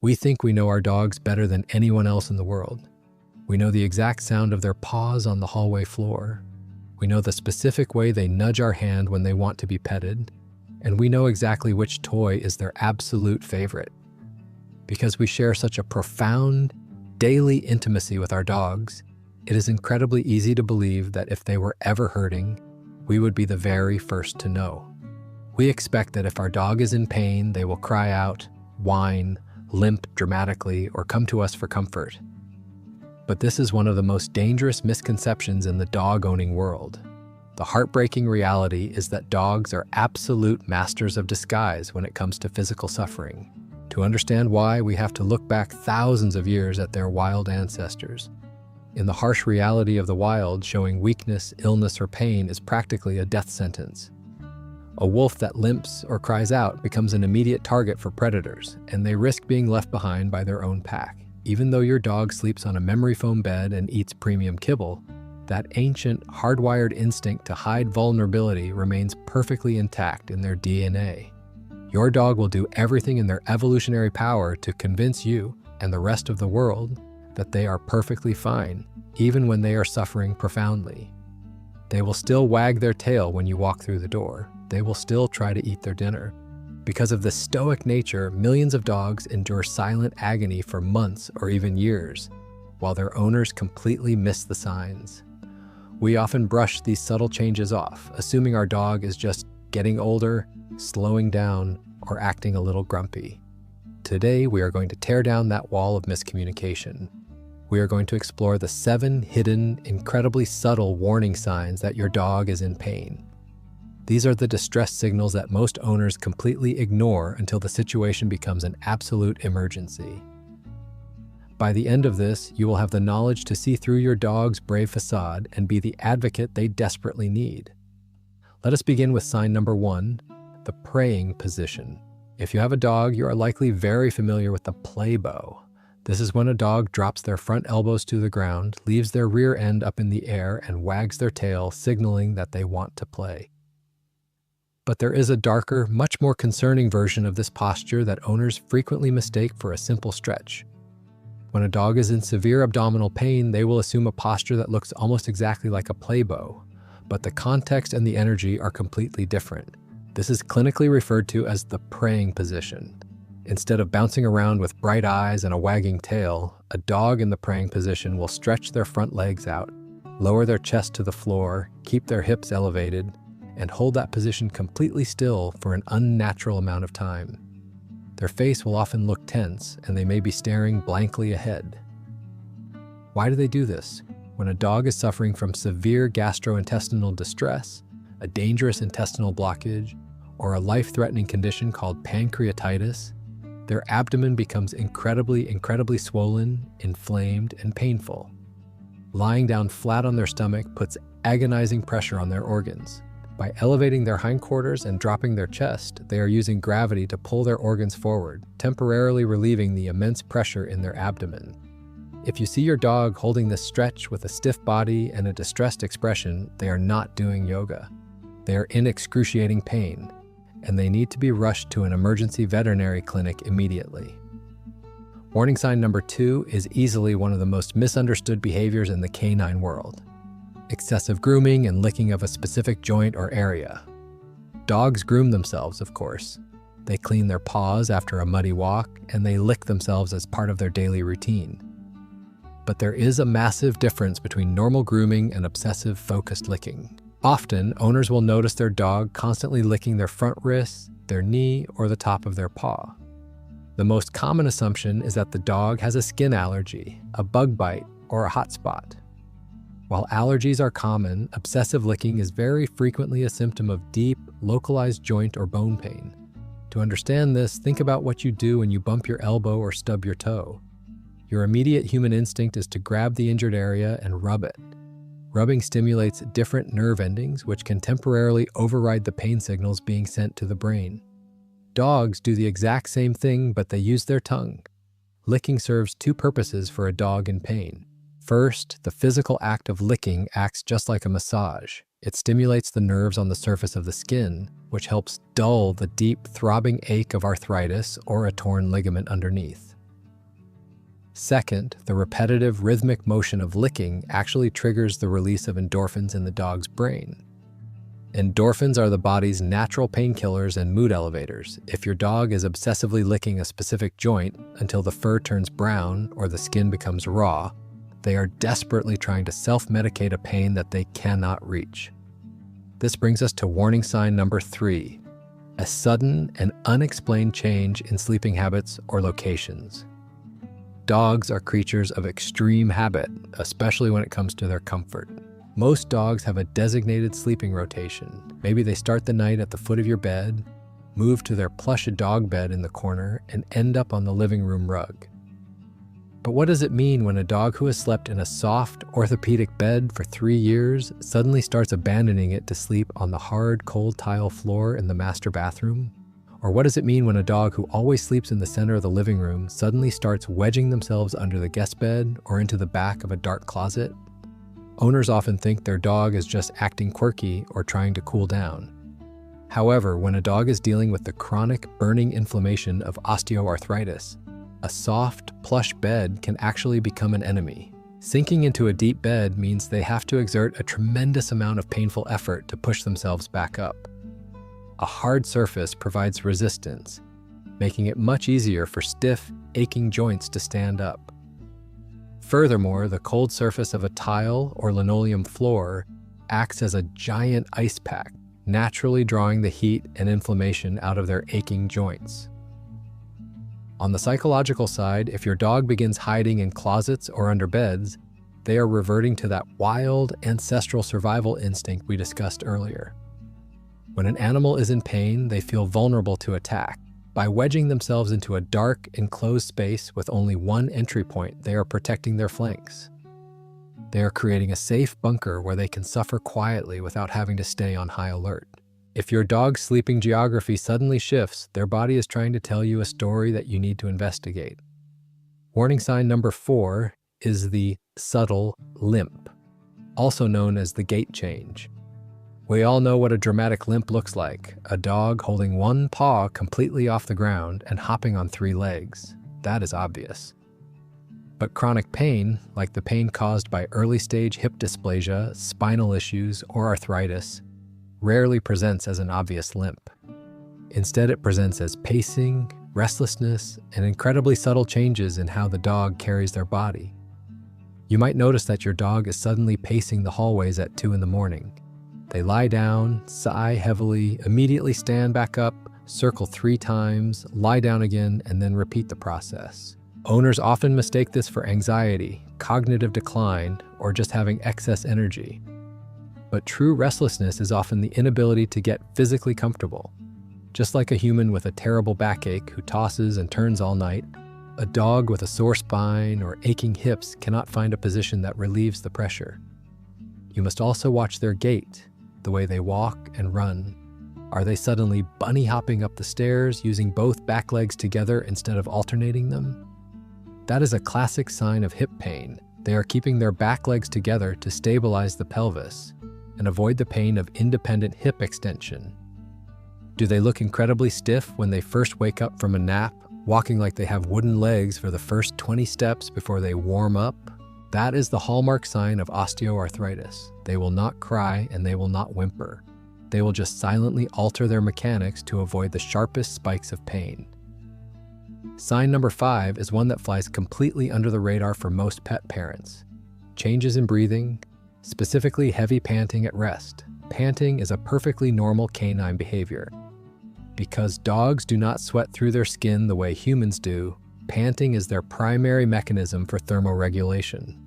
We think we know our dogs better than anyone else in the world. We know the exact sound of their paws on the hallway floor. We know the specific way they nudge our hand when they want to be petted. And we know exactly which toy is their absolute favorite. Because we share such a profound, daily intimacy with our dogs, it is incredibly easy to believe that if they were ever hurting, we would be the very first to know. We expect that if our dog is in pain, they will cry out, whine, limp dramatically, or come to us for comfort. But this is one of the most dangerous misconceptions in the dog-owning world. The heartbreaking reality is that dogs are absolute masters of disguise when it comes to physical suffering. To understand why, we have to look back thousands of years at their wild ancestors. In the harsh reality of the wild, showing weakness, illness, or pain is practically a death sentence. A wolf that limps or cries out becomes an immediate target for predators, and they risk being left behind by their own pack. Even though your dog sleeps on a memory foam bed and eats premium kibble, that ancient, hardwired instinct to hide vulnerability remains perfectly intact in their DNA. Your dog will do everything in their evolutionary power to convince you and the rest of the world that they are perfectly fine, even when they are suffering profoundly. They will still wag their tail when you walk through the door. They will still try to eat their dinner. Because of this stoic nature, millions of dogs endure silent agony for months or even years, while their owners completely miss the signs. We often brush these subtle changes off, assuming our dog is just getting older, slowing down, or acting a little grumpy. Today, we are going to tear down that wall of miscommunication. We are going to explore the 7 hidden, incredibly subtle warning signs that your dog is in pain. These are the distress signals that most owners completely ignore until the situation becomes an absolute emergency. By the end of this, you will have the knowledge to see through your dog's brave facade and be the advocate they desperately need. Let us begin with sign number 1, the praying position. If you have a dog, you are likely very familiar with the play bow. This is when a dog drops their front elbows to the ground, leaves their rear end up in the air, and wags their tail, signaling that they want to play. But there is a darker, much more concerning version of this posture that owners frequently mistake for a simple stretch. When a dog is in severe abdominal pain, they will assume a posture that looks almost exactly like a play bow, but the context and the energy are completely different. This is clinically referred to as the praying position. Instead of bouncing around with bright eyes and a wagging tail, a dog in the praying position will stretch their front legs out, lower their chest to the floor, keep their hips elevated, and hold that position completely still for an unnatural amount of time. Their face will often look tense, and they may be staring blankly ahead. Why do they do this? When a dog is suffering from severe gastrointestinal distress, a dangerous intestinal blockage, or a life-threatening condition called pancreatitis, their abdomen becomes incredibly swollen, inflamed, and painful. Lying down flat on their stomach puts agonizing pressure on their organs. By elevating their hindquarters and dropping their chest, they are using gravity to pull their organs forward, temporarily relieving the immense pressure in their abdomen. If you see your dog holding this stretch with a stiff body and a distressed expression, they are not doing yoga. They are in excruciating pain, and they need to be rushed to an emergency veterinary clinic immediately. Warning sign number 2 is easily one of the most misunderstood behaviors in the canine world: excessive grooming and licking of a specific joint or area. Dogs groom themselves, of course. They clean their paws after a muddy walk, and they lick themselves as part of their daily routine. But there is a massive difference between normal grooming and obsessive, focused licking. Often, owners will notice their dog constantly licking their front wrist, their knee, or the top of their paw. The most common assumption is that the dog has a skin allergy, a bug bite, or a hot spot. While allergies are common, obsessive licking is very frequently a symptom of deep, localized joint or bone pain. To understand this, think about what you do when you bump your elbow or stub your toe. Your immediate human instinct is to grab the injured area and rub it. Rubbing stimulates different nerve endings, which can temporarily override the pain signals being sent to the brain. Dogs do the exact same thing, but they use their tongue. Licking serves 2 purposes for a dog in pain. First, the physical act of licking acts just like a massage. It stimulates the nerves on the surface of the skin, which helps dull the deep, throbbing ache of arthritis or a torn ligament underneath. Second, the repetitive rhythmic motion of licking actually triggers the release of endorphins in the dog's brain. Endorphins are the body's natural painkillers and mood elevators. If your dog is obsessively licking a specific joint until the fur turns brown or the skin becomes raw, they are desperately trying to self-medicate a pain that they cannot reach. This brings us to warning sign number 3, a sudden and unexplained change in sleeping habits or locations. Dogs are creatures of extreme habit, especially when it comes to their comfort. Most dogs have a designated sleeping rotation. Maybe they start the night at the foot of your bed, move to their plush dog bed in the corner, and end up on the living room rug. But what does it mean when a dog who has slept in a soft, orthopedic bed for 3 years suddenly starts abandoning it to sleep on the hard, cold tile floor in the master bathroom? Or what does it mean when a dog who always sleeps in the center of the living room suddenly starts wedging themselves under the guest bed or into the back of a dark closet? Owners often think their dog is just acting quirky or trying to cool down. However, when a dog is dealing with the chronic burning inflammation of osteoarthritis, a soft, plush bed can actually become an enemy. Sinking into a deep bed means they have to exert a tremendous amount of painful effort to push themselves back up. A hard surface provides resistance, making it much easier for stiff, aching joints to stand up. Furthermore, the cold surface of a tile or linoleum floor acts as a giant ice pack, naturally drawing the heat and inflammation out of their aching joints. On the psychological side, if your dog begins hiding in closets or under beds, they are reverting to that wild, ancestral survival instinct we discussed earlier. When an animal is in pain, they feel vulnerable to attack. By wedging themselves into a dark, enclosed space with only one entry point, they are protecting their flanks. They are creating a safe bunker where they can suffer quietly without having to stay on high alert. If your dog's sleeping geography suddenly shifts, their body is trying to tell you a story that you need to investigate. Warning sign number 4 is the subtle limp, also known as the gait change. We all know what a dramatic limp looks like, a dog holding one paw completely off the ground and hopping on 3 legs. That is obvious. But chronic pain, like the pain caused by early-stage hip dysplasia, spinal issues, or arthritis, rarely presents as an obvious limp. Instead, it presents as pacing, restlessness, and incredibly subtle changes in how the dog carries their body. You might notice that your dog is suddenly pacing the hallways at 2 in the morning. They lie down, sigh heavily, immediately stand back up, circle 3 times, lie down again, and then repeat the process. Owners often mistake this for anxiety, cognitive decline, or just having excess energy. But true restlessness is often the inability to get physically comfortable. Just like a human with a terrible backache who tosses and turns all night, a dog with a sore spine or aching hips cannot find a position that relieves the pressure. You must also watch their gait, the way they walk and run. Are they suddenly bunny hopping up the stairs using both back legs together instead of alternating them? That is a classic sign of hip pain. They are keeping their back legs together to stabilize the pelvis and avoid the pain of independent hip extension. Do they look incredibly stiff when they first wake up from a nap, walking like they have wooden legs for the first 20 steps before they warm up? That is the hallmark sign of osteoarthritis. They will not cry and they will not whimper. They will just silently alter their mechanics to avoid the sharpest spikes of pain. Sign number 5 is one that flies completely under the radar for most pet parents. Changes in breathing, specifically heavy panting at rest. Panting is a perfectly normal canine behavior. Because dogs do not sweat through their skin the way humans do, panting is their primary mechanism for thermoregulation.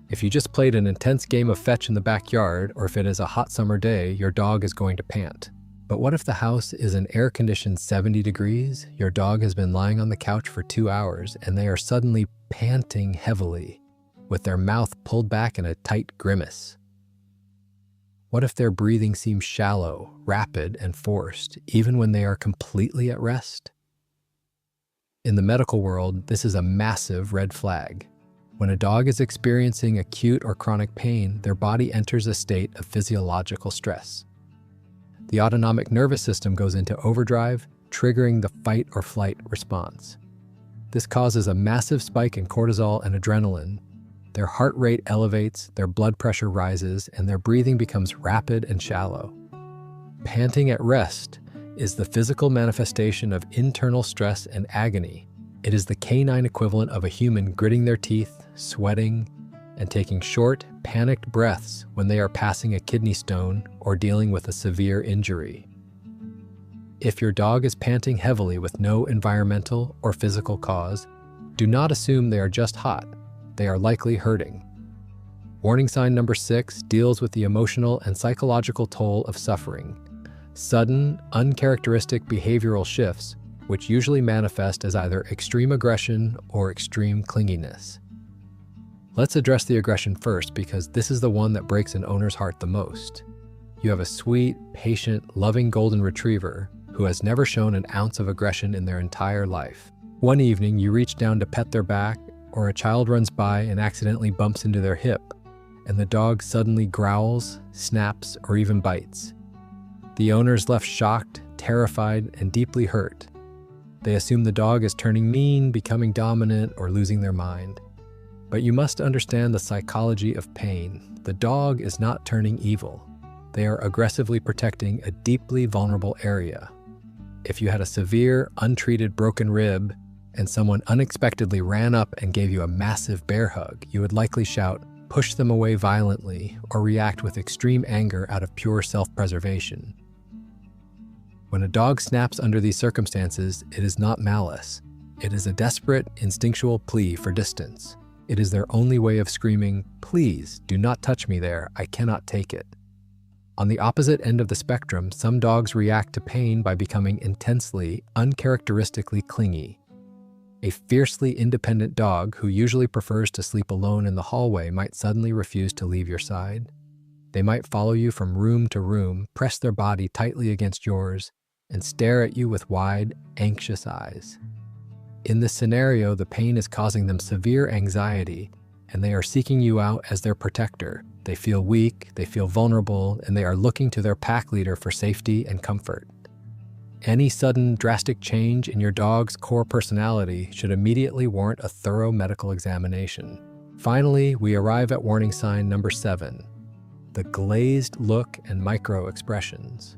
If you just played an intense game of fetch in the backyard, or if it is a hot summer day, your dog is going to pant. But what if the house is an air-conditioned 70 degrees, your dog has been lying on the couch for 2 hours, and they are suddenly panting heavily, with their mouth pulled back in a tight grimace? What if their breathing seems shallow, rapid, and forced, even when they are completely at rest? In the medical world, this is a massive red flag. When a dog is experiencing acute or chronic pain, their body enters a state of physiological stress. The autonomic nervous system goes into overdrive, triggering the fight or flight response. This causes a massive spike in cortisol and adrenaline. Their heart rate elevates, their blood pressure rises, and their breathing becomes rapid and shallow. Panting at rest is the physical manifestation of internal stress and agony. It is the canine equivalent of a human gritting their teeth, sweating, and taking short, panicked breaths when they are passing a kidney stone or dealing with a severe injury. If your dog is panting heavily with no environmental or physical cause, do not assume they are just hot. They are likely hurting. Warning sign number 6 deals with the emotional and psychological toll of suffering. Sudden, uncharacteristic behavioral shifts, which usually manifest as either extreme aggression or extreme clinginess. Let's address the aggression first because this is the one that breaks an owner's heart the most. You have a sweet, patient, loving golden retriever who has never shown an ounce of aggression in their entire life. One evening, you reach down to pet their back, or a child runs by and accidentally bumps into their hip, and the dog suddenly growls, snaps, or even bites. The owner is left shocked, terrified, and deeply hurt. They assume the dog is turning mean, becoming dominant, or losing their mind. But you must understand the psychology of pain. The dog is not turning evil. They are aggressively protecting a deeply vulnerable area. If you had a severe, untreated broken rib and someone unexpectedly ran up and gave you a massive bear hug, you would likely shout, push them away violently, or react with extreme anger out of pure self-preservation. When a dog snaps under these circumstances, it is not malice. It is a desperate, instinctual plea for distance. It is their only way of screaming, please, do not touch me there, I cannot take it. On the opposite end of the spectrum, some dogs react to pain by becoming intensely, uncharacteristically clingy. A fiercely independent dog who usually prefers to sleep alone in the hallway might suddenly refuse to leave your side. They might follow you from room to room, press their body tightly against yours, and stare at you with wide, anxious eyes. In this scenario, the pain is causing them severe anxiety, and they are seeking you out as their protector. They feel weak, they feel vulnerable, and they are looking to their pack leader for safety and comfort. Any sudden, drastic change in your dog's core personality should immediately warrant a thorough medical examination. Finally, we arrive at warning sign number 7, the glazed look and micro expressions.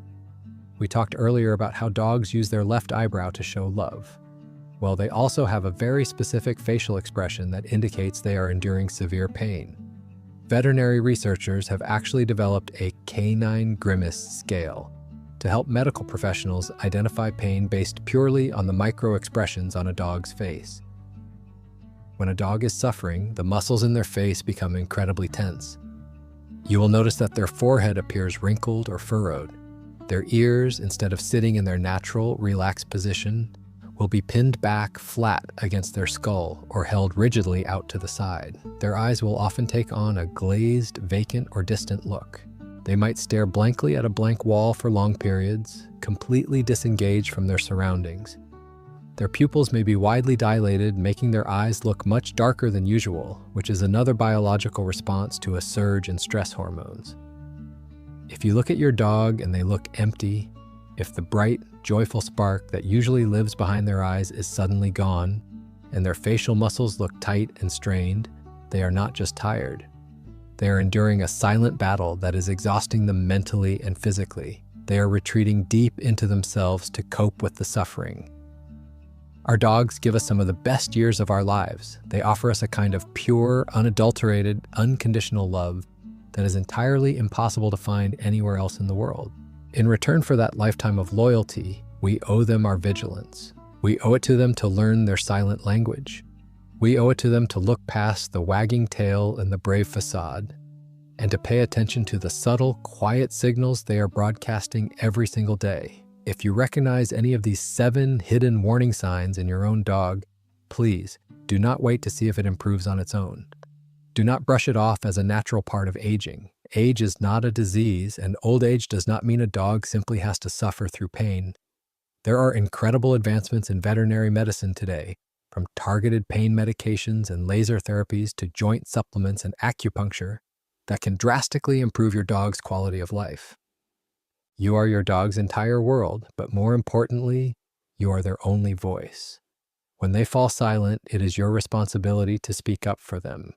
We talked earlier about how dogs use their left eyebrow to show love. Well, they also have a very specific facial expression that indicates they are enduring severe pain. Veterinary researchers have actually developed a canine grimace scale to help medical professionals identify pain based purely on the micro-expressions on a dog's face. When a dog is suffering, the muscles in their face become incredibly tense. You will notice that their forehead appears wrinkled or furrowed. Their ears, instead of sitting in their natural, relaxed position, will be pinned back flat against their skull or held rigidly out to the side. Their eyes will often take on a glazed, vacant, or distant look. They might stare blankly at a blank wall for long periods, completely disengaged from their surroundings. Their pupils may be widely dilated, making their eyes look much darker than usual, which is another biological response to a surge in stress hormones. If you look at your dog and they look empty, if the bright, joyful spark that usually lives behind their eyes is suddenly gone, and their facial muscles look tight and strained, they are not just tired. They are enduring a silent battle that is exhausting them mentally and physically. They are retreating deep into themselves to cope with the suffering. Our dogs give us some of the best years of our lives. They offer us a kind of pure, unadulterated, unconditional love that is entirely impossible to find anywhere else in the world. In return for that lifetime of loyalty, we owe them our vigilance. We owe it to them to learn their silent language. We owe it to them to look past the wagging tail and the brave facade, and to pay attention to the subtle, quiet signals they are broadcasting every single day. If you recognize any of these 7 hidden warning signs in your own dog, please do not wait to see if it improves on its own. Do not brush it off as a natural part of aging. Age is not a disease, and old age does not mean a dog simply has to suffer through pain. There are incredible advancements in veterinary medicine today, from targeted pain medications and laser therapies to joint supplements and acupuncture, that can drastically improve your dog's quality of life. You are your dog's entire world, but more importantly, you are their only voice. When they fall silent, it is your responsibility to speak up for them.